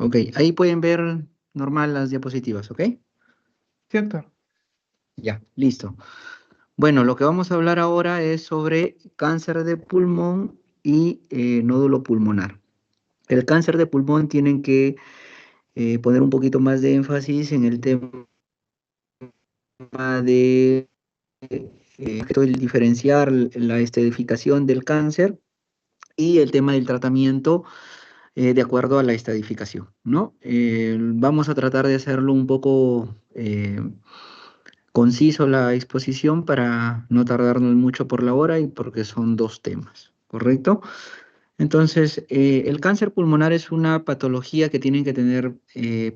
Ok, ahí pueden ver normal las diapositivas, ¿ok? ¿Cierto? Ya, listo. Bueno, lo que vamos a hablar ahora es sobre cáncer de pulmón y nódulo pulmonar. El cáncer de pulmón tienen que poner un poquito más de énfasis en el tema de el diferenciar la estadificación del cáncer y el tema del tratamiento de acuerdo a la estadificación, ¿no? Vamos a tratar de hacerlo un poco conciso la exposición para no tardarnos mucho por la hora y porque son dos temas, ¿correcto? Entonces, el cáncer pulmonar es una patología que tienen que tener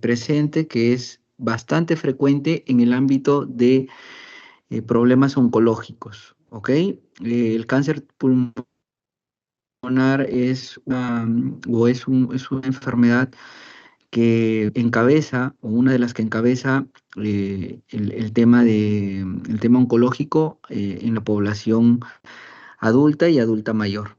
presente, que es bastante frecuente en el ámbito de problemas oncológicos, ¿ok? El cáncer pulmonar es es una enfermedad que encabeza, o una de las que encabeza el tema oncológico en la población adulta y adulta mayor.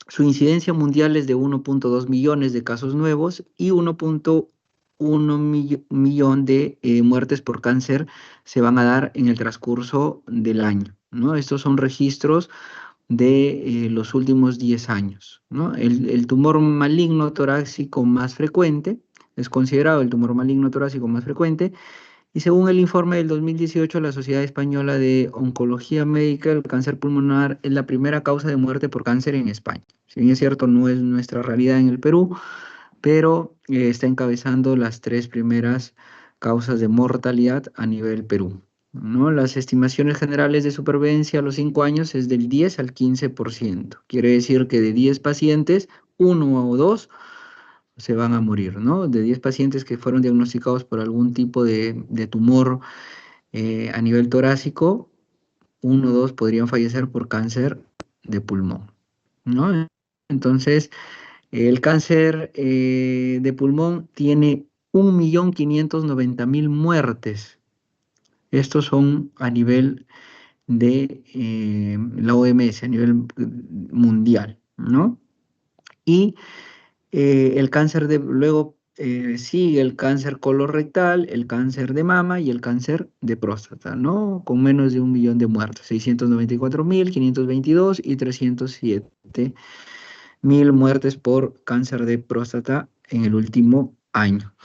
Su incidencia mundial es de 1.2 millones de casos nuevos y 1.1 millón de muertes por cáncer se van a dar en el transcurso del año, ¿no? Estos son registros de los últimos 10 años, ¿no? El tumor maligno torácico más frecuente es considerado el tumor maligno torácico más frecuente y según el informe del 2018 de la Sociedad Española de Oncología Médica, el cáncer pulmonar es la primera causa de muerte por cáncer en España. Si bien es cierto, no es nuestra realidad en el Perú, pero está encabezando las tres primeras causas de mortalidad a nivel Perú, ¿no? Las estimaciones generales de supervivencia a los 5 años es del 10 al 15%. Quiere decir que de 10 pacientes, uno o dos se van a morir, ¿no? De 10 pacientes que fueron diagnosticados por algún tipo de tumor a nivel torácico, uno o dos podrían fallecer por cáncer de pulmón, ¿no? Entonces, el cáncer de pulmón tiene 1.590.000 muertes. Estos son a nivel de la OMS, a nivel mundial, ¿no? Y el cáncer de, luego sigue el cáncer colorectal, el cáncer de mama y el cáncer de próstata, ¿no? Con menos de 1 millón de muertos, 694.522 y 307.000 muertes por cáncer de próstata en el último año.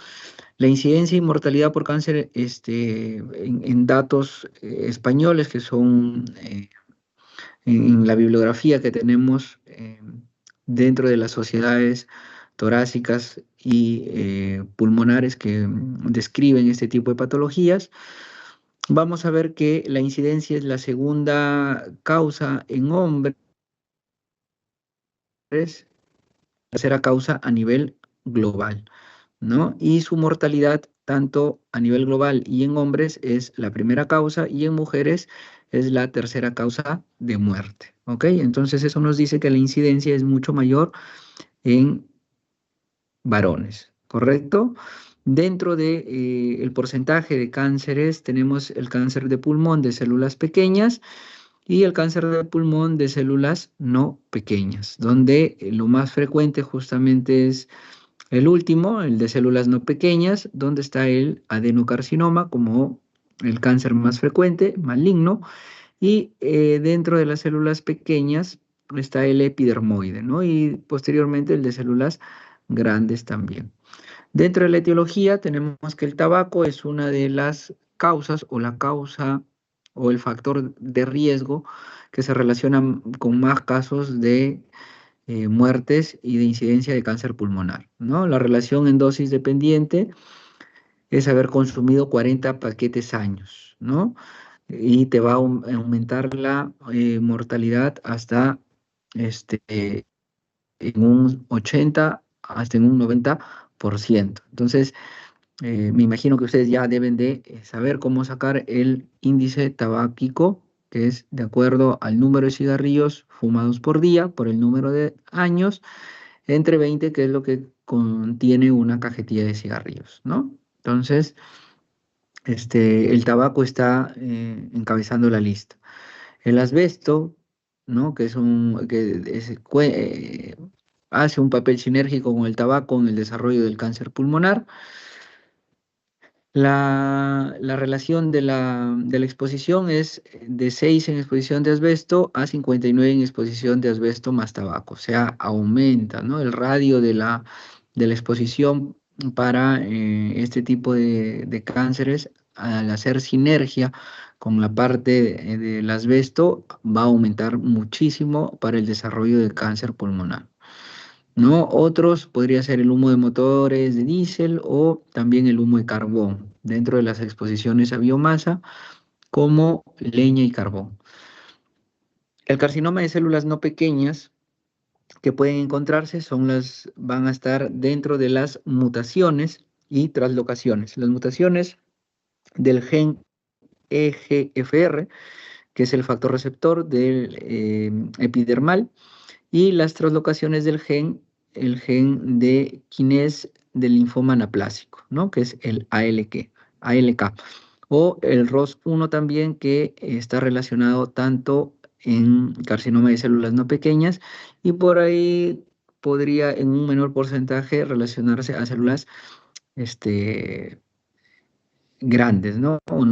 La incidencia y mortalidad por cáncer en datos españoles que son en la bibliografía que tenemos dentro de las sociedades torácicas y pulmonares que describen este tipo de patologías, vamos a ver que la incidencia es la segunda causa en hombres, tercera causa a nivel global, ¿no? Y su mortalidad, tanto a nivel global y en hombres, es la primera causa y en mujeres es la tercera causa de muerte, ¿ok? Entonces eso nos dice que la incidencia es mucho mayor en varones, ¿correcto? Dentro de, el porcentaje de cánceres tenemos el cáncer de pulmón de células pequeñas y el cáncer de pulmón de células no pequeñas, donde lo más frecuente justamente es el último, el de células no pequeñas, donde está el adenocarcinoma como el cáncer más frecuente, maligno, y dentro de las células pequeñas está el epidermoide, ¿no? Y posteriormente el de células grandes también. Dentro de la etiología tenemos que el tabaco es una de las causas o la causa o el factor de riesgo que se relaciona con más casos de muertes y de incidencia de cáncer pulmonar, ¿no? La relación en dosis dependiente es haber consumido 40 paquetes años, ¿no? Y te va a aumentar la mortalidad hasta en un 80 hasta en un 90%. Entonces, me imagino que ustedes ya deben de saber cómo sacar el índice tabáquico, que es de acuerdo al número de cigarrillos fumados por día, por el número de años, entre 20, que es lo que contiene una cajetilla de cigarrillos, ¿no? Entonces, el tabaco está encabezando la lista. El asbesto, ¿no? Que es hace un papel sinérgico con el tabaco en el desarrollo del cáncer pulmonar. La relación de la exposición es de 6 en exposición de asbesto a 59 en exposición de asbesto más tabaco. O sea, aumenta, ¿no?, el radio de la exposición para este tipo de cánceres. Al hacer sinergia con la parte del asbesto, va a aumentar muchísimo para el desarrollo del cáncer pulmonar, ¿no? Otros podría ser el humo de motores de diésel o también el humo de carbón dentro de las exposiciones a biomasa como leña y carbón. El carcinoma de células no pequeñas que pueden encontrarse van a estar dentro de las mutaciones y translocaciones. Las mutaciones del gen EGFR, que es el factor receptor del epidermal, y las translocaciones del el gen de kinase del linfoma anaplásico, ¿no?, que es el ALK, o el ROS1 también, que está relacionado tanto en carcinoma de células no pequeñas y por ahí podría en un menor porcentaje relacionarse a células este, grandes, ¿no? O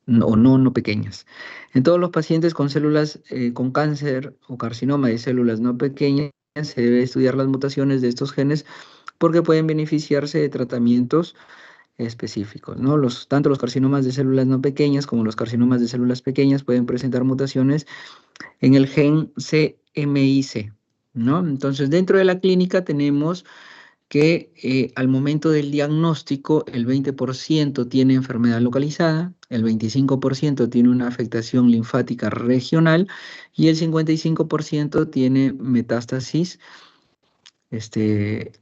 no pequeñas. En todos los pacientes con células con cáncer o carcinoma de células no pequeñas, se debe estudiar las mutaciones de estos genes porque pueden beneficiarse de tratamientos específicos, ¿no? Tanto los carcinomas de células no pequeñas como los carcinomas de células pequeñas pueden presentar mutaciones en el gen CMIC, ¿no? Entonces, dentro de la clínica tenemos que al momento del diagnóstico el 20% tiene enfermedad localizada, el 25% tiene una afectación linfática regional y el 55% tiene metástasis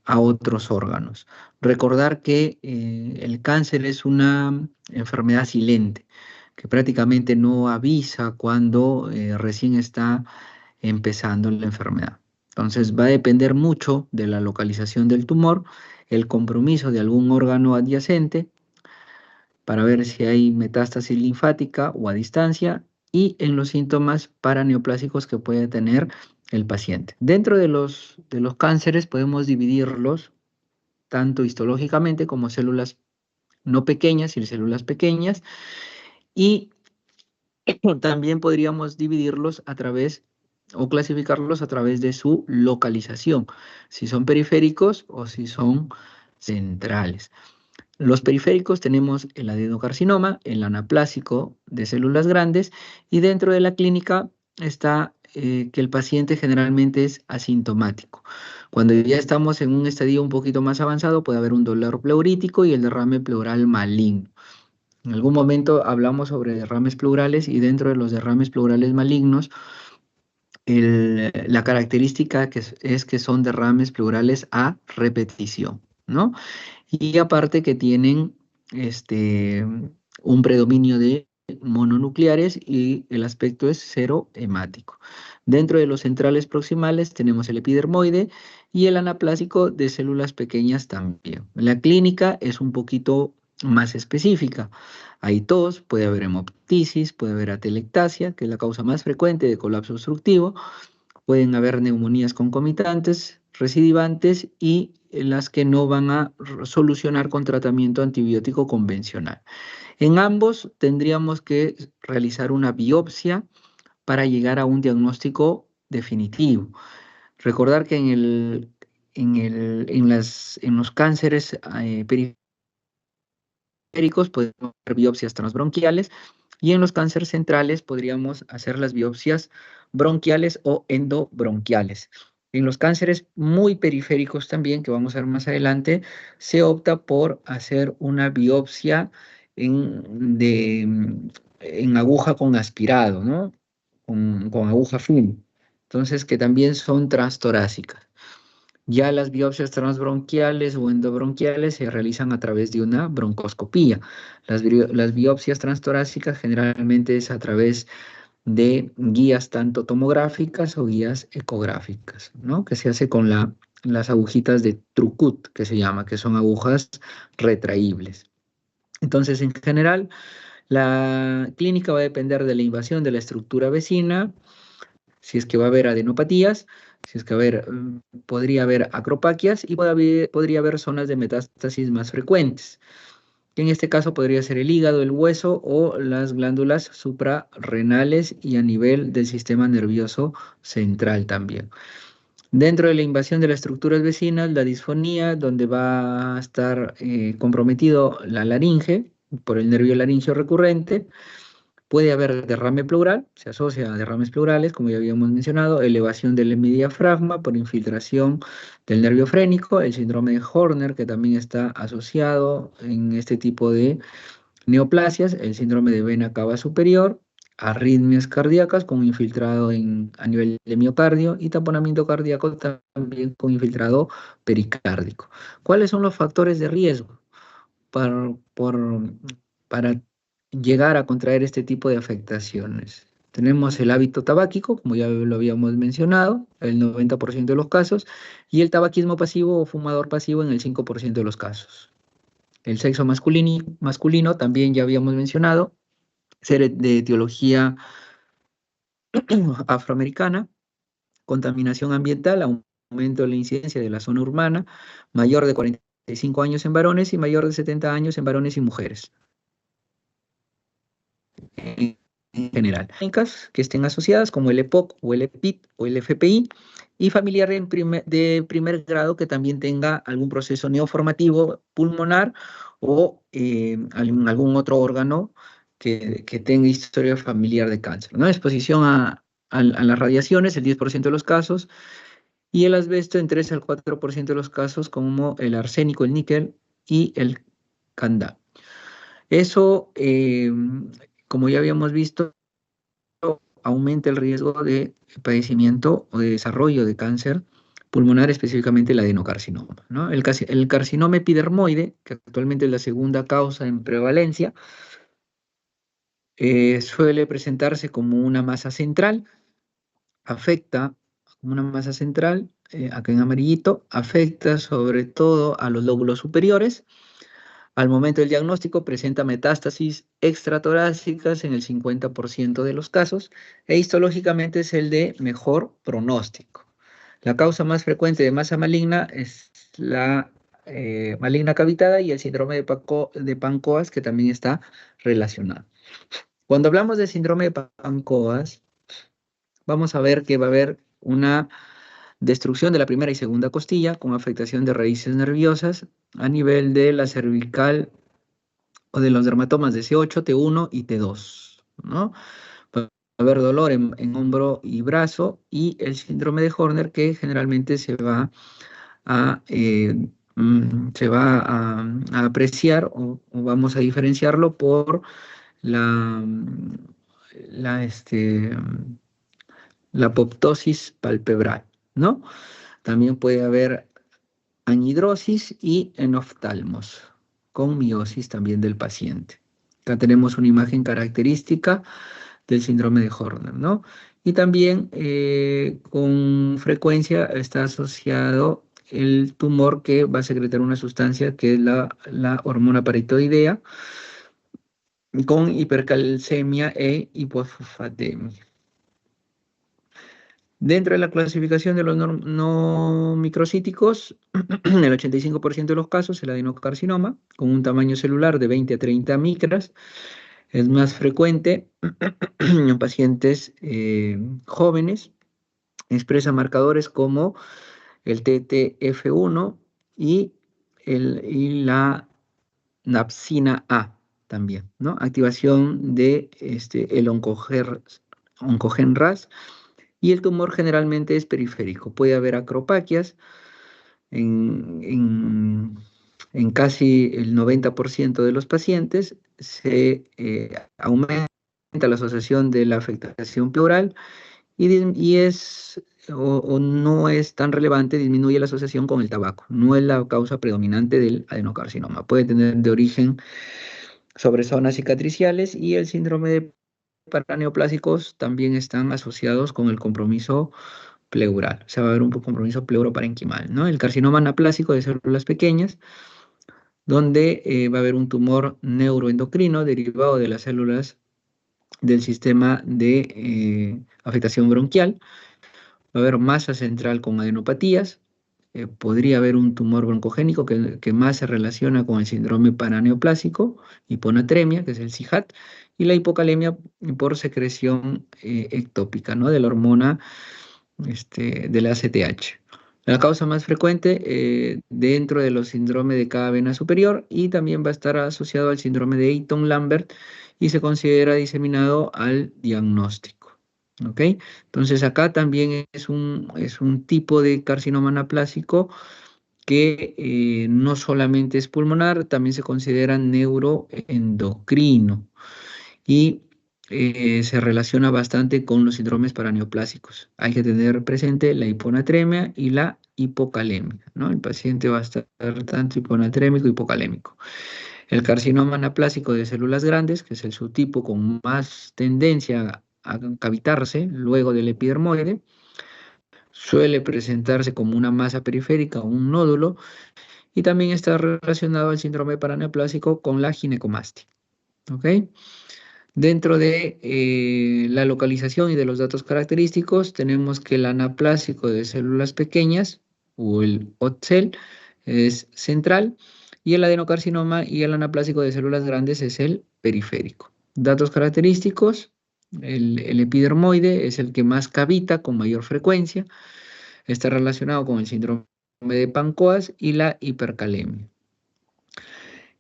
a otros órganos. Recordar que el cáncer es una enfermedad silente, que prácticamente no avisa cuando recién está empezando la enfermedad. Entonces va a depender mucho de la localización del tumor, el compromiso de algún órgano adyacente para ver si hay metástasis linfática o a distancia y en los síntomas paraneoplásicos que puede tener el paciente. Dentro de los cánceres podemos dividirlos tanto histológicamente como células no pequeñas y células pequeñas, y también podríamos dividirlos a través o clasificarlos a través de su localización, si son periféricos o si son centrales. Los periféricos tenemos el adenocarcinoma, el anaplásico de células grandes, y dentro de la clínica está que el paciente generalmente es asintomático. Cuando ya estamos en un estadio un poquito más avanzado, puede haber un dolor pleurítico y el derrame pleural maligno. En algún momento hablamos sobre derrames pleurales y dentro de los derrames pleurales malignos, la característica es que son derrames pleurales a repetición, ¿no? Y aparte que tienen un predominio de mononucleares y el aspecto es cero hemático. Dentro de los centrales proximales tenemos el epidermoide y el anaplásico de células pequeñas también. La clínica es un poquito más específica. Hay tos, puede haber hemoptisis, puede haber atelectasia, que es la causa más frecuente de colapso obstructivo. Pueden haber neumonías concomitantes, recidivantes y las que no van a solucionar con tratamiento antibiótico convencional. En ambos tendríamos que realizar una biopsia para llegar a un diagnóstico definitivo. Recordar que en los cánceres periféricos podemos hacer biopsias transbronquiales y en los cánceres centrales podríamos hacer las biopsias bronquiales o endobronquiales. En los cánceres muy periféricos también, que vamos a ver más adelante, se opta por hacer una biopsia en aguja con aspirado, ¿no? Con aguja fina. Entonces, que también son transtorácicas. Ya las biopsias transbronquiales o endobronquiales se realizan a través de una broncoscopía. Las biopsias transtorácicas generalmente es a través de guías tanto tomográficas o guías ecográficas, ¿no? Que se hace con las agujitas de Trucut, que se llama, que son agujas retraíbles. Entonces, en general, la clínica va a depender de la invasión de la estructura vecina, si es que va a haber adenopatías, Si es que, a ver, podría haber acropaquias y podría haber zonas de metástasis más frecuentes, que en este caso podría ser el hígado, el hueso o las glándulas suprarrenales y a nivel del sistema nervioso central también. Dentro de la invasión de las estructuras vecinas, la disfonía, donde va a estar comprometido la laringe por el nervio laringeo recurrente. Puede haber derrame pleural, se asocia a derrames pleurales, como ya habíamos mencionado, elevación del diafragma por infiltración del nervio frénico, el síndrome de Horner, que también está asociado en este tipo de neoplasias, el síndrome de vena cava superior, arritmias cardíacas con infiltrado a nivel de miocardio y taponamiento cardíaco también con infiltrado pericárdico. ¿Cuáles son los factores de riesgo para llegar a contraer este tipo de afectaciones? Tenemos el hábito tabáquico, como ya lo habíamos mencionado, el 90% de los casos, y el tabaquismo pasivo o fumador pasivo en el 5% de los casos. El sexo masculino también ya habíamos mencionado, ser de etiología afroamericana, contaminación ambiental, aumento de la incidencia de la zona urbana, mayor de 45 años en varones y mayor de 70 años en varones y mujeres. En general, que estén asociadas como el EPOC o el EPIT o el FPI, y familiar de primer grado que también tenga algún proceso neoformativo pulmonar o algún otro órgano que tenga historia familiar de cáncer, ¿no? Exposición a las radiaciones, el 10% de los casos, y el asbesto en 3 al 4% de los casos, como el arsénico, el níquel y el candado. Eso, como ya habíamos visto, aumenta el riesgo de padecimiento o de desarrollo de cáncer pulmonar, específicamente el adenocarcinoma, ¿no? El carcinoma epidermoide, que actualmente es la segunda causa en prevalencia, suele presentarse como una masa central, afecta como una masa central, acá en amarillito, afecta sobre todo a los lóbulos superiores. Al momento del diagnóstico presenta metástasis extratorácicas en el 50% de los casos e histológicamente es el de mejor pronóstico. La causa más frecuente de masa maligna es la maligna cavitada y el síndrome de Pancoas, que también está relacionado. Cuando hablamos de síndrome de Pancoas, vamos a ver que va a haber una destrucción de la primera y segunda costilla con afectación de raíces nerviosas a nivel de la cervical o de los dermatomas de C8, T1 y T2, ¿no? Va a haber dolor en hombro y brazo y el síndrome de Horner, que generalmente a, eh, se va a apreciar o vamos a diferenciarlo por la, la, este, la apoptosis palpebral, ¿no? También puede haber anhidrosis y enoftalmos, con miosis también del paciente. Acá tenemos una imagen característica del síndrome de Horner, ¿no? Y también con frecuencia está asociado el tumor que va a secretar una sustancia que es la hormona paritoidea, con hipercalcemia e hipofosfatemia. Dentro de la clasificación de los no microcíticos, en el 85% de los casos, el adenocarcinoma, con un tamaño celular de 20 a 30 micras, es más frecuente en pacientes jóvenes, expresa marcadores como el TTF1 y la napsina A también, ¿no? Activación de el oncogen RAS, y el tumor generalmente es periférico. Puede haber acropaquias en, en- en casi el 90% de los pacientes. Se aumenta la asociación de la afectación pleural y o no es tan relevante, disminuye la asociación con el tabaco. No es la causa predominante del adenocarcinoma. Puede tener de origen sobre zonas cicatriciales y el síndrome de paraneoplásicos también están asociados con el compromiso pleural. O sea, va a haber un compromiso pleuroparenquimal, ¿no? El carcinoma anaplásico de células pequeñas, donde va a haber un tumor neuroendocrino derivado de las células del sistema de afectación bronquial. Va a haber masa central con adenopatías. Podría haber un tumor broncogénico que más se relaciona con el síndrome paraneoplásico, hiponatremia, que es el CIJAT, y la hipocalemia por secreción ectópica, ¿no? De la hormona del ACTH. La causa más frecuente dentro de los síndromes de cada vena superior y también va a estar asociado al síndrome de Eaton-Lambert y se considera diseminado al diagnóstico. ¿Ok? Entonces acá también es un tipo de carcinoma anaplásico que no solamente es pulmonar, también se considera neuroendocrino y se relaciona bastante con los síndromes paraneoplásicos. Hay que tener presente la hiponatremia y la hipocalemia, ¿no? El paciente va a estar tanto hiponatrémico y hipocalémico. El carcinoma anaplásico de células grandes, que es el subtipo con más tendencia a cavitarse luego del epidermoide, suele presentarse como una masa periférica o un nódulo y también está relacionado al síndrome paraneoplásico con la ginecomastia. ¿Ok? Dentro de la localización y de los datos característicos, tenemos que el anaplásico de células pequeñas, o el OTCEL, es central, y el adenocarcinoma y el anaplásico de células grandes es el periférico. Datos característicos, el epidermoide es el que más cavita con mayor frecuencia, está relacionado con el síndrome de Pancoas y la hipercalemia.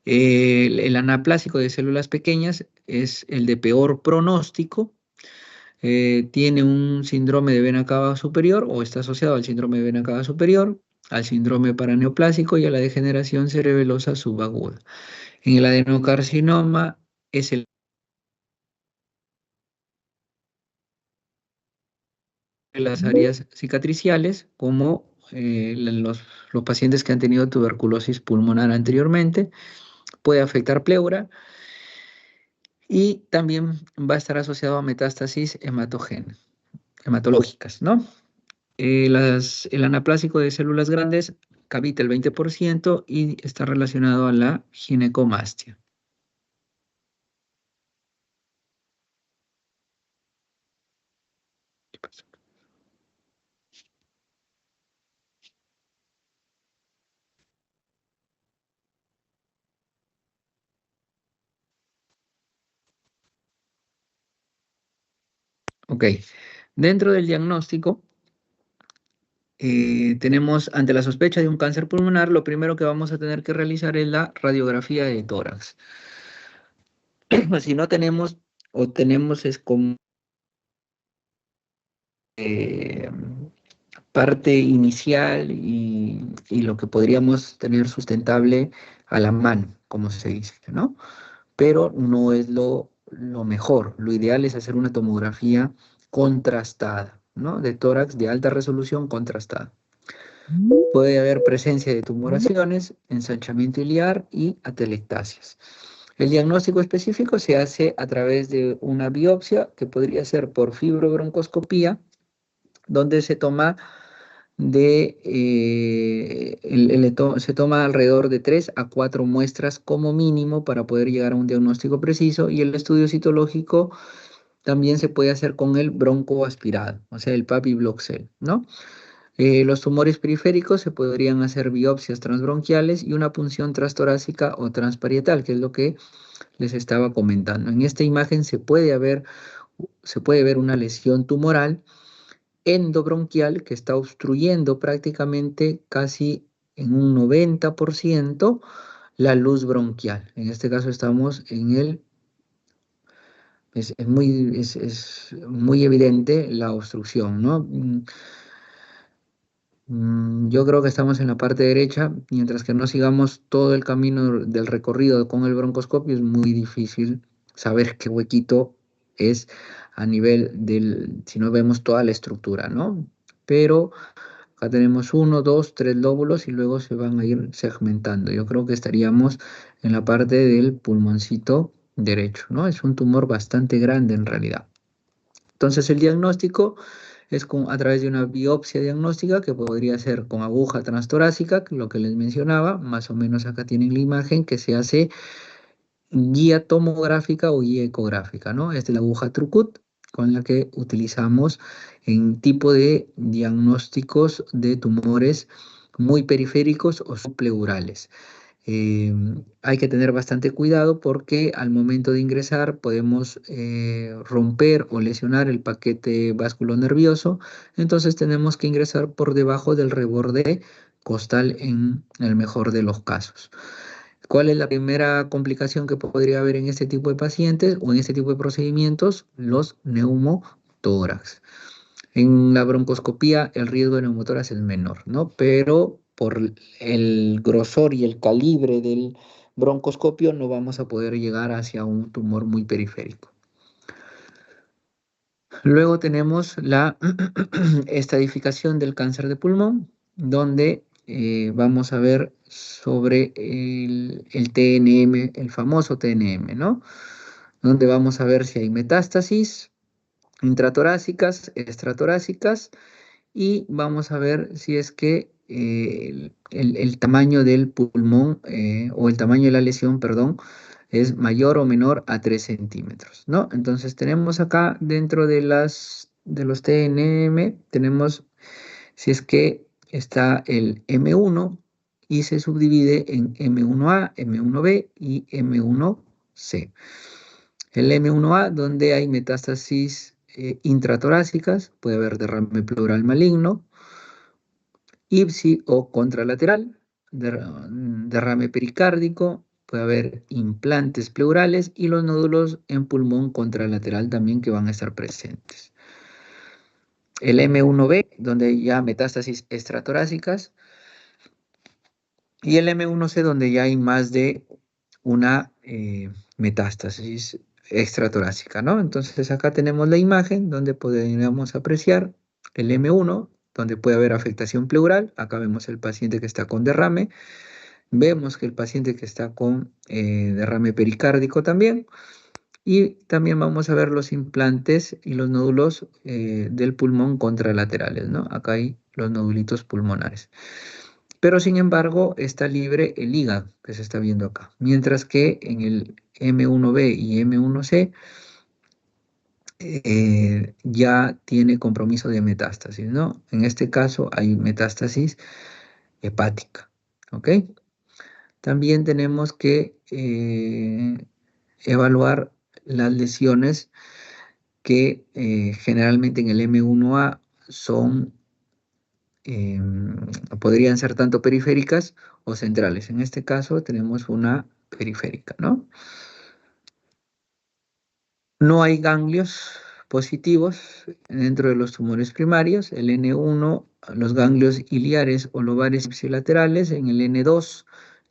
El anaplásico de células pequeñas es el de peor pronóstico, tiene un síndrome de vena cava superior o está asociado al síndrome de vena cava superior, al síndrome paraneoplásico y a la degeneración cerebelosa subaguda. En el adenocarcinoma es las áreas cicatriciales, como los pacientes que han tenido tuberculosis pulmonar anteriormente, puede afectar pleura y también va a estar asociado a metástasis hematológicas, ¿no? El anaplásico de células grandes cavita el 20% y está relacionado a la ginecomastia. ¿Qué pasó? Ok, dentro del diagnóstico tenemos, ante la sospecha de un cáncer pulmonar, lo primero que vamos a tener que realizar es la radiografía de tórax. Si no tenemos o tenemos es como eh, parte inicial y lo que podríamos tener sustentable a la mano, como se dice, ¿no? Pero no es lo mejor. Lo ideal es hacer una tomografía contrastada, ¿no? De tórax de alta resolución contrastada. Puede haber presencia de tumoraciones, ensanchamiento iliar y atelectasias. El diagnóstico específico se hace a través de una biopsia que podría ser por fibrobroncoscopía, donde se toma se toma alrededor de 3 a 4 muestras como mínimo para poder llegar a un diagnóstico preciso, y el estudio citológico también se puede hacer con el broncoaspirado, o sea, el Papibloxel, ¿no? Los tumores periféricos se podrían hacer biopsias transbronquiales y una punción transtorácica o transparietal, que es lo que les estaba comentando. En esta imagen se puede ver una lesión tumoral endobronquial que está obstruyendo prácticamente casi en un 90% la luz bronquial. En este caso estamos en es muy evidente la obstrucción, ¿no? Yo creo que estamos en la parte derecha, mientras que no sigamos todo el camino del recorrido con el broncoscopio, es muy difícil saber qué huequito es a nivel si no vemos toda la estructura, ¿no? Pero acá tenemos uno, dos, tres lóbulos y luego se van a ir segmentando. Yo creo que estaríamos en la parte del pulmoncito derecho, ¿no? Es un tumor bastante grande en realidad. Entonces el diagnóstico es a través de una biopsia diagnóstica que podría ser con aguja transtorácica, lo que les mencionaba, más o menos acá tienen la imagen que se hace guía tomográfica o guía ecográfica, ¿no? Esta es la aguja Trucut con la que utilizamos en tipo de diagnósticos de tumores muy periféricos o subpleurales. Hay que tener bastante cuidado porque al momento de ingresar podemos romper o lesionar el paquete vasculonervioso, entonces tenemos que ingresar por debajo del reborde costal en el mejor de los casos. ¿Cuál es la primera complicación que podría haber en este tipo de pacientes o en este tipo de procedimientos? Los neumotórax. En la broncoscopía el riesgo de neumotórax es menor, ¿no? Pero por el grosor y el calibre del broncoscopio no vamos a poder llegar hacia un tumor muy periférico. Luego tenemos la estadificación del cáncer de pulmón, donde vamos a ver sobre el TNM, el famoso TNM, ¿no? Donde vamos a ver si hay metástasis intratorácicas, extratorácicas, y vamos a ver si es que el tamaño del pulmón o el tamaño de la lesión, perdón, es mayor o menor a 3 centímetros, ¿no? Entonces tenemos acá dentro de los TNM, tenemos si es que está el M1 y se subdivide en M1A, M1B y M1C. El M1A, donde hay metástasis intratorácicas, puede haber derrame pleural maligno, IPSI o contralateral, derrame pericárdico, puede haber implantes pleurales y los nódulos en pulmón contralateral también que van a estar presentes. El M1B, donde hay ya metástasis extratorácicas, y el M1C, donde ya hay más de una metástasis extratorácica, ¿no? Entonces acá tenemos la imagen donde podríamos apreciar el M1, donde puede haber afectación pleural. Acá vemos el paciente que está con derrame. Vemos que el paciente que está con derrame pericárdico también. Y también vamos a ver los implantes y los nódulos del pulmón contralaterales, ¿no? Acá hay los nódulitos pulmonares. Pero sin embargo está libre el hígado que se está viendo acá. Mientras que en el M1B y M1C ya tiene compromiso de metástasis, ¿no? En este caso hay metástasis hepática, ¿ok? También tenemos que evaluar las lesiones que generalmente en el M1A son, podrían ser tanto periféricas o centrales. En este caso tenemos una periférica, ¿no? No hay ganglios positivos dentro de los tumores primarios. El N1, los ganglios iliares o lobares ipsilaterales. En el N2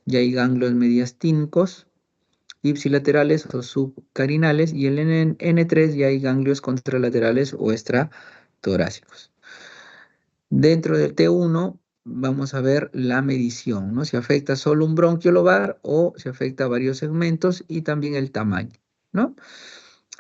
ya hay ganglios mediastínicos, ipsilaterales o subcarinales. Y el N3 ya hay ganglios contralaterales o extratorácicos. Dentro del T1 vamos a ver la medición, ¿no? Si afecta solo un bronquio lobar o si afecta varios segmentos y también el tamaño, ¿no?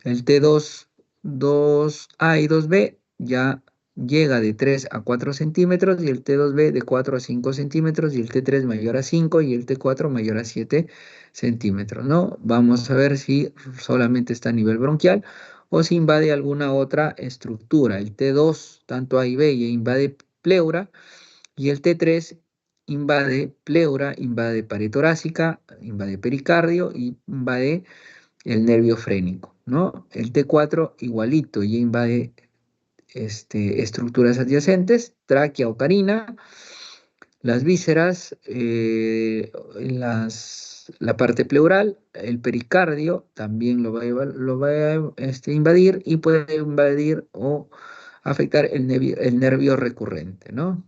El T2, 2A y 2B ya llega de 3 a 4 centímetros y el T2B de 4 a 5 centímetros y el T3 mayor a 5 y el T4 mayor a 7 centímetros, ¿no? Vamos a ver si solamente está a nivel bronquial o si invade alguna otra estructura. El T2, tanto A y B, ya invade pleura y el T3 invade pleura, invade pared torácica, invade pericardio y invade el nervio frénico, ¿no? El T4 igualito, ya invade estructuras adyacentes, tráquea o carina, las vísceras, la parte pleural, el pericardio también lo va a invadir y puede invadir o afectar el nervio recurrente, ¿no?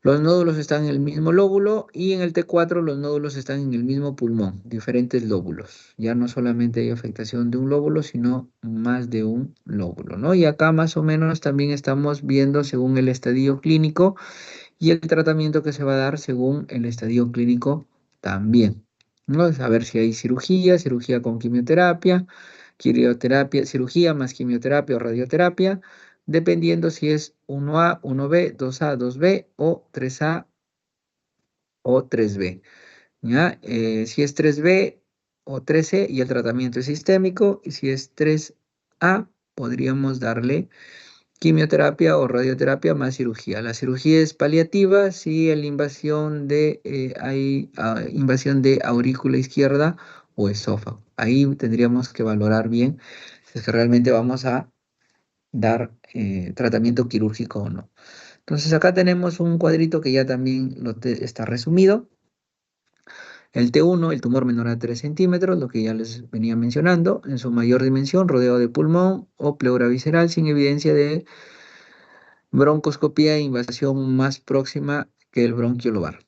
Los nódulos están en el mismo lóbulo y en el T4 los nódulos están en el mismo pulmón, diferentes lóbulos. Ya no solamente hay afectación de un lóbulo, sino más de un lóbulo, ¿no? Y acá más o menos también estamos viendo según el estadio clínico y el tratamiento que se va a dar según el estadio clínico también, ¿no? A ver si hay cirugía, cirugía con quimioterapia, quimioterapia, cirugía más quimioterapia o radioterapia, dependiendo si es 1A, 1B, 2A, 2B o 3A o 3B, ¿ya? Si es 3B o 3C y el tratamiento es sistémico, y si es 3 A, podríamos darle quimioterapia o radioterapia más cirugía. La cirugía es paliativa si hay invasión de aurícula izquierda o esófago. Ahí tendríamos que valorar bien si es que realmente vamos a dar tratamiento quirúrgico o no. Entonces acá tenemos un cuadrito que ya también está resumido. El T1, el tumor menor a 3 centímetros, lo que ya les venía mencionando, en su mayor dimensión, rodeado de pulmón o pleura visceral sin evidencia de broncoscopía e invasión más próxima que el bronquio lobar.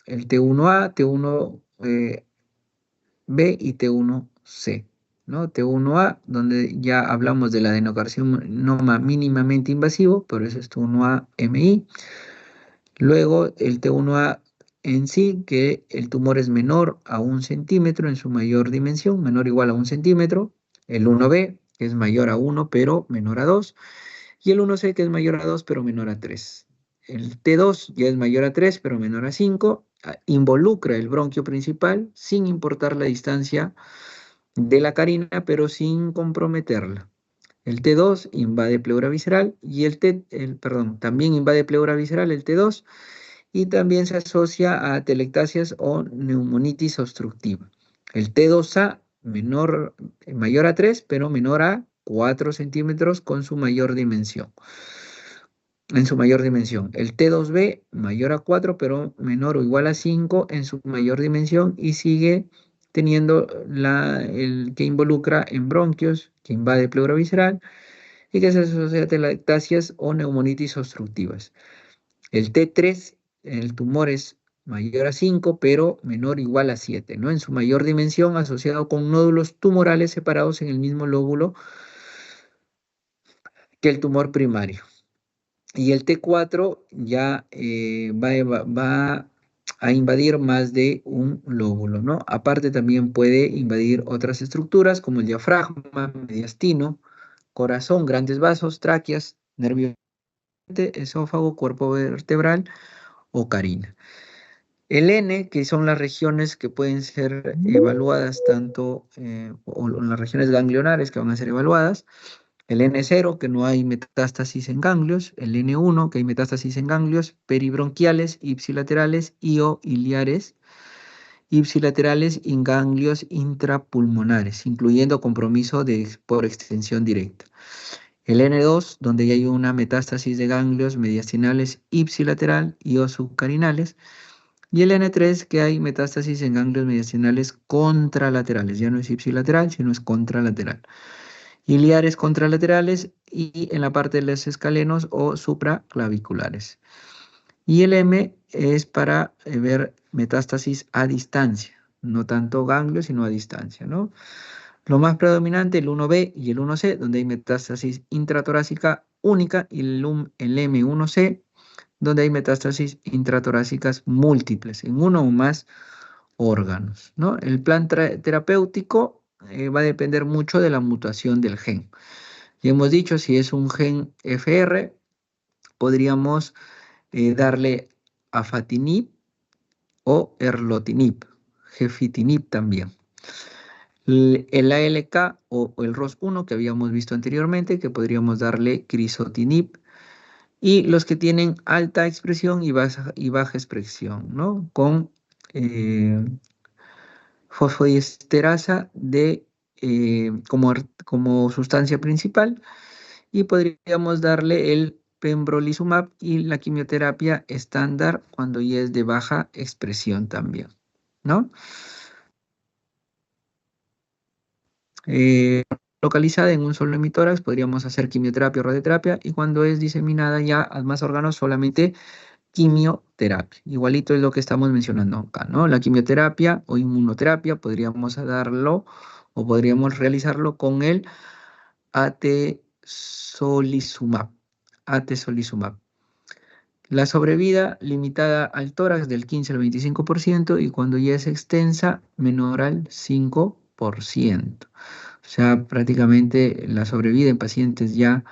El T1A, T1B y T1C. ¿No? T1A, donde ya hablamos del adenocarcinoma mínimamente invasivo, por eso es T1A MI. Luego el T1A en sí, que el tumor es menor a 1 centímetro en su mayor dimensión, menor o igual a 1 centímetro. El 1B, que es mayor a 1, pero menor a 2. Y el 1C, que es mayor a 2, pero menor a 3. El T2 ya es mayor a 3, pero menor a 5. Involucra el bronquio principal, sin importar la distancia de la carina, pero sin comprometerla. El T2 invade pleura visceral y también invade pleura visceral el T2 y también se asocia a telectasias o neumonitis obstructiva. El T2A mayor a 3, pero menor a 4 centímetros con su mayor dimensión. En su mayor dimensión. El T2B mayor a 4, pero menor o igual a 5 en su mayor dimensión y sigue teniendo el que involucra en bronquios, que invade pleura visceral y que se asocia a telangiectasias o neumonitis obstructivas. El T3, el tumor es mayor a 5, pero menor o igual a 7, ¿no? En su mayor dimensión, asociado con nódulos tumorales separados en el mismo lóbulo que el tumor primario. Y el T4 ya va a invadir más de un lóbulo, ¿no? Aparte también puede invadir otras estructuras como el diafragma, mediastino, corazón, grandes vasos, tráqueas, nervio, esófago, cuerpo vertebral o carina. El N, que son las regiones que pueden ser evaluadas o las regiones ganglionares que van a ser evaluadas. El N0, que no hay metástasis en ganglios. El N1, que hay metástasis en ganglios peribronquiales, ipsilaterales y o iliares, ipsilaterales y ganglios intrapulmonares, incluyendo compromiso por extensión directa. El N2, donde ya hay una metástasis de ganglios mediastinales ipsilateral y o subcarinales. Y el N3, que hay metástasis en ganglios mediastinales contralaterales. Ya no es ipsilateral, sino es contralateral. Iliares contralaterales y en la parte de los escalenos o supraclaviculares. Y el M es para ver metástasis a distancia, no tanto ganglios, sino a distancia, ¿no? Lo más predominante, el 1B y el 1C, donde hay metástasis intratorácica única, y el M1C, donde hay metástasis intratorácicas múltiples, en uno o más órganos, ¿no? El plan terapéutico va a depender mucho de la mutación del gen. Ya hemos dicho, si es un gen FR, podríamos darle afatinib o erlotinib, gefitinib también. El ALK o el ROS1 que habíamos visto anteriormente, que podríamos darle crizotinib, y los que tienen alta expresión y baja expresión, ¿no? Con fosfodiesterasa como sustancia principal, y podríamos darle el pembrolizumab y la quimioterapia estándar cuando ya es de baja expresión también, ¿no? Localizada en un solo hemitórax, podríamos hacer quimioterapia o radioterapia, y cuando es diseminada ya a más órganos, solamente quimioterapia. Igualito es lo que estamos mencionando acá, ¿no? La quimioterapia o inmunoterapia podríamos darlo o podríamos realizarlo con el atezolizumab. Atezolizumab. La sobrevida limitada al tórax del 15 al 25% y cuando ya es extensa, menor al 5%. O sea, prácticamente la sobrevida en pacientes ya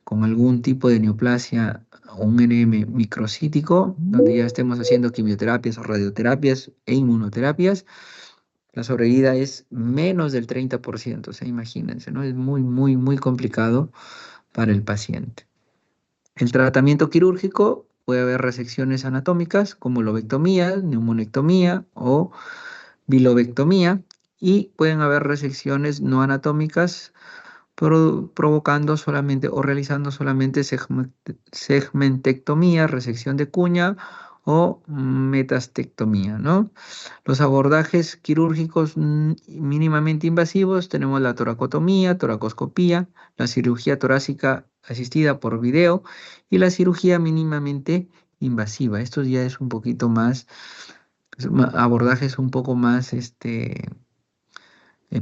con algún tipo de neoplasia o un NM microcítico, donde ya estemos haciendo quimioterapias o radioterapias e inmunoterapias, La sobrevida es menos del 30%, o sea, imagínense, ¿no? Es muy, muy, muy complicado para el paciente. El tratamiento quirúrgico puede haber resecciones anatómicas como lobectomía, neumonectomía o bilobectomía, y pueden haber resecciones no anatómicas provocando solamente o realizando solamente segmentectomía, resección de cuña o metastectomía, ¿no? Los abordajes quirúrgicos mínimamente invasivos, tenemos la toracotomía, toracoscopía, la cirugía torácica asistida por video y la cirugía mínimamente invasiva. Esto ya es un poquito más, abordajes un poco más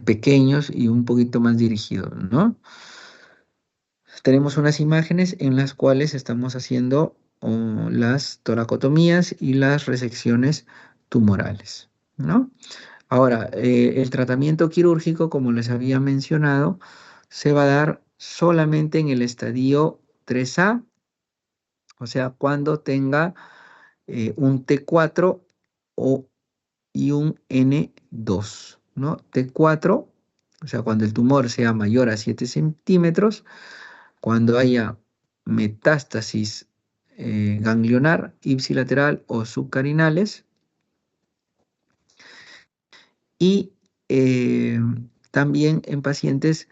pequeños y un poquito más dirigidos, ¿no? Tenemos unas imágenes en las cuales estamos haciendo las toracotomías y las resecciones tumorales, ¿no? Ahora, el tratamiento quirúrgico, como les había mencionado, se va a dar solamente en el estadio 3A, o sea, cuando tenga un T4 o, y un N2, ¿no? T4, o sea, cuando el tumor sea mayor a 7 centímetros, cuando haya metástasis ganglionar, ipsilateral o subcarinales, y también en pacientes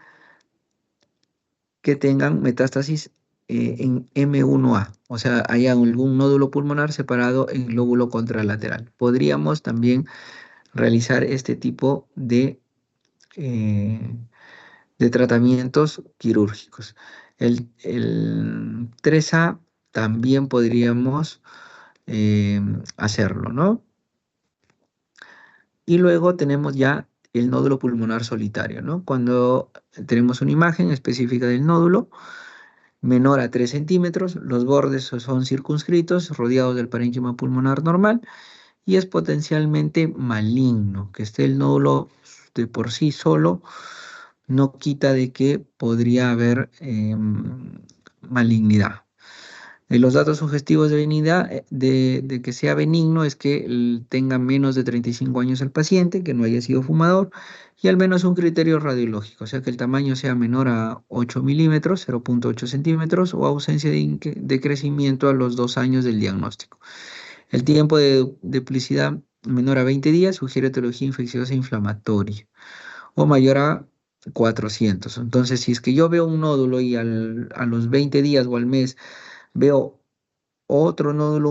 que tengan metástasis en M1A, o sea, haya algún nódulo pulmonar separado en lóbulo contralateral. Podríamos también realizar este tipo eh, de tratamientos quirúrgicos. El 3A también podríamos hacerlo, ¿no? Y luego tenemos ya el nódulo pulmonar solitario, ¿no? Cuando tenemos una imagen específica del nódulo, menor a 3 centímetros, los bordes son circunscritos, rodeados del parénquima pulmonar normal, y es potencialmente maligno. Que esté el nódulo de por sí solo no quita de que podría haber malignidad. Los datos sugestivos de benignidad, de que sea benigno, es que tenga menos de 35 años el paciente, que no haya sido fumador, y al menos un criterio radiológico, o sea que el tamaño sea menor a 8 milímetros, 0,8 centímetros, o ausencia de crecimiento a los 2 años del diagnóstico. El tiempo de duplicidad menor a 20 días sugiere etiología infecciosa inflamatoria, o mayor a 400. Entonces, si es que yo veo un nódulo y a los 20 días o al mes veo otro nódulo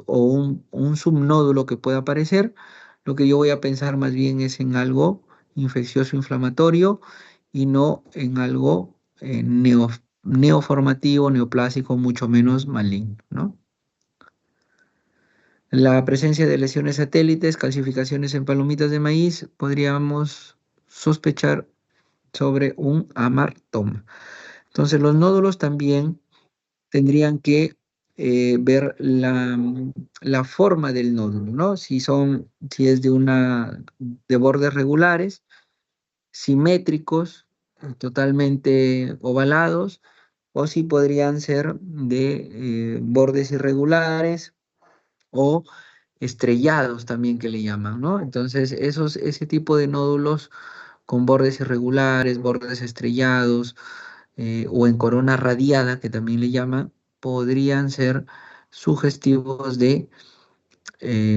o un subnódulo que pueda aparecer, lo que yo voy a pensar más bien es en algo infeccioso inflamatorio y no en algo neoformativo, neoplásico, mucho menos maligno, ¿no? La presencia de lesiones satélites, calcificaciones en palomitas de maíz, podríamos sospechar sobre un amartoma. Entonces, los nódulos también tendrían que ver la forma del nódulo, ¿no? Si es de bordes regulares, simétricos, totalmente ovalados, o si podrían ser de bordes irregulares o estrellados también que le llaman, ¿no? Entonces, ese tipo de nódulos con bordes irregulares, bordes estrellados o en corona radiada, que también le llaman, podrían ser sugestivos de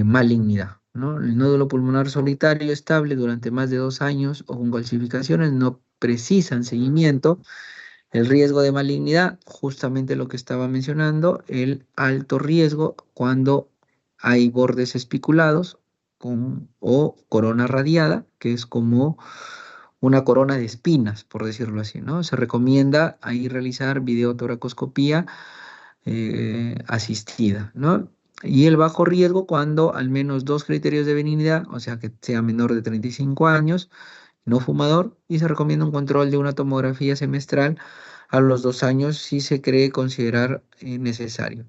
malignidad, ¿no? El nódulo pulmonar solitario estable durante más de 2 años o con calcificaciones no precisan seguimiento. El riesgo de malignidad, justamente lo que estaba mencionando, el alto riesgo cuando hay bordes espiculados o corona radiada, que es como una corona de espinas, por decirlo así, ¿no? Se recomienda ahí realizar videotoracoscopía asistida, ¿no? Y el bajo riesgo cuando al menos dos criterios de benignidad, o sea que sea menor de 35 años, no fumador, y se recomienda un control de una tomografía semestral a los 2 años si se cree considerar necesario.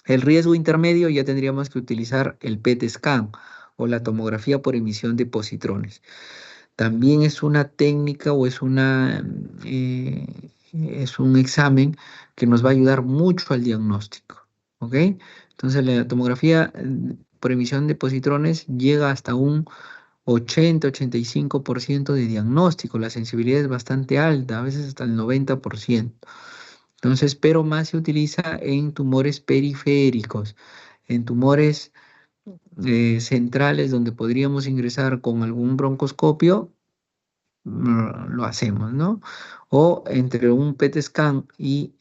El riesgo intermedio ya tendríamos que utilizar el PET scan o la tomografía por emisión de positrones. También es una técnica o es un examen que nos va a ayudar mucho al diagnóstico, ¿ok? Entonces la tomografía por emisión de positrones llega hasta un 80-85% de diagnóstico. La sensibilidad es bastante alta, a veces hasta el 90%. Entonces, pero más se utiliza en tumores periféricos, en tumores centrales donde podríamos ingresar con algún broncoscopio, lo hacemos, ¿no? O entre un PET scan y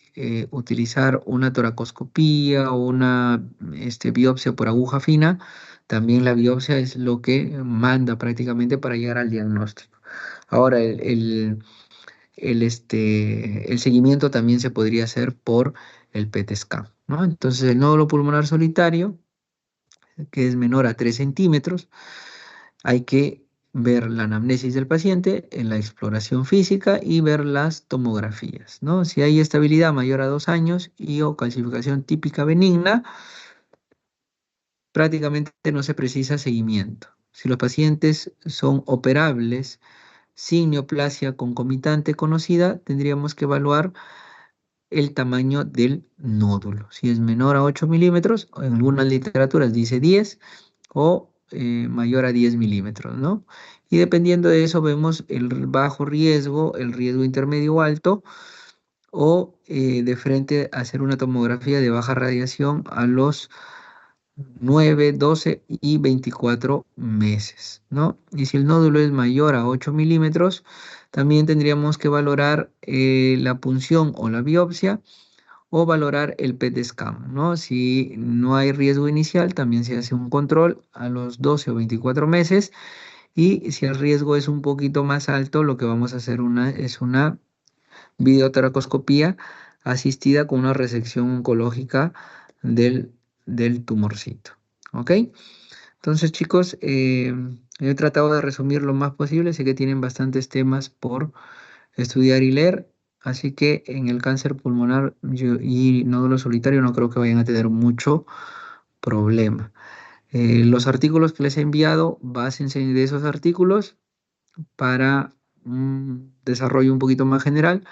utilizar una toracoscopía o una biopsia por aguja fina, también la biopsia es lo que manda prácticamente para llegar al diagnóstico. Ahora, el seguimiento también se podría hacer por el PET scan, ¿no? Entonces, el nódulo pulmonar solitario, que es menor a 3 centímetros, hay que ver la anamnesis del paciente en la exploración física y ver las tomografías, ¿no? Si hay estabilidad mayor a 2 años y o calcificación típica benigna, prácticamente no se precisa seguimiento. Si los pacientes son operables sin neoplasia concomitante conocida, tendríamos que evaluar el tamaño del nódulo. Si es menor a 8 milímetros, en algunas literaturas dice 10 o mayor a 10 milímetros, ¿no? Y dependiendo de eso vemos el bajo riesgo, el riesgo intermedio o alto, o de frente hacer una tomografía de baja radiación a los 9, 12 y 24 meses, ¿no? Y si el nódulo es mayor a 8 milímetros, también tendríamos que valorar la punción o la biopsia o valorar el PET scan, ¿no? Si no hay riesgo inicial, también se hace un control a los 12 o 24 meses y si el riesgo es un poquito más alto, lo que vamos a hacer es una videotoracoscopía asistida con una resección oncológica del, del tumorcito, ¿ok? Entonces, chicos, he tratado de resumir lo más posible, sé que tienen bastantes temas por estudiar y leer. Así que en el cáncer pulmonar y nódulo solitario no creo que vayan a tener mucho problema. Los artículos que les he enviado, básense de esos artículos para un desarrollo un poquito más general,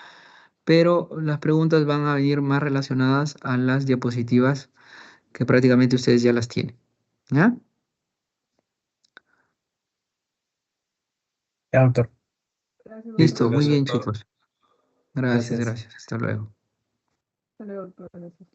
pero las preguntas van a venir más relacionadas a las diapositivas que prácticamente ustedes ya las tienen. ¿Ya? Ya, doctor. Listo, muy Gracias, bien, doctor. chicos. Gracias, Gracias. gracias. Hasta luego. Hasta luego, doctor. Gracias.